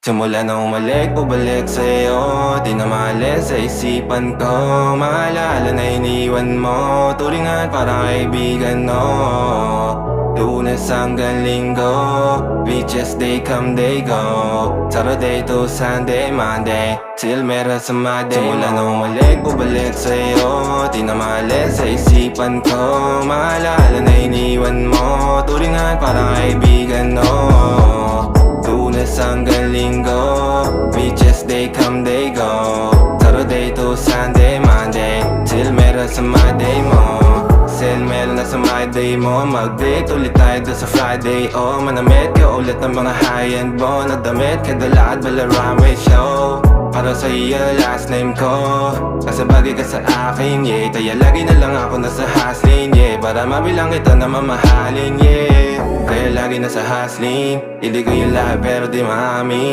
Simula nang umalik, bubalik sa'yo, di na maalis sa isipan ko. Maalala na iniwan mo, turingan parang kaibigan, no. Lunes hanggang Linggo, beaches they come they go. Saturday to Sunday, Monday, till meron sa Monday. Simula nang umalik, bubalik sa'yo, di na maalis sa isipan ko. Maalala na iniwan mo, turingan parang kaibigan, no. Lunes hanggang Linggo, beaches they come they go. Saturday to Sunday, Monday, till meron sa Monday mo. Till meron na sa Monday mo. Mag-date ulit tayo doon sa Friday. Oh, manamit ka ulit ng mga high-end mo. Nadamit kadala at bala runway show. Para sa iyo last name ko, kasi bagay ka sa akin, yeah. Kaya lagi na lang ako nasa hustling, yeah. Para mabilang kita na mamahalin, yeah. Kaya lagi nasa hustling, hindi ko yung lahat pero di maamin.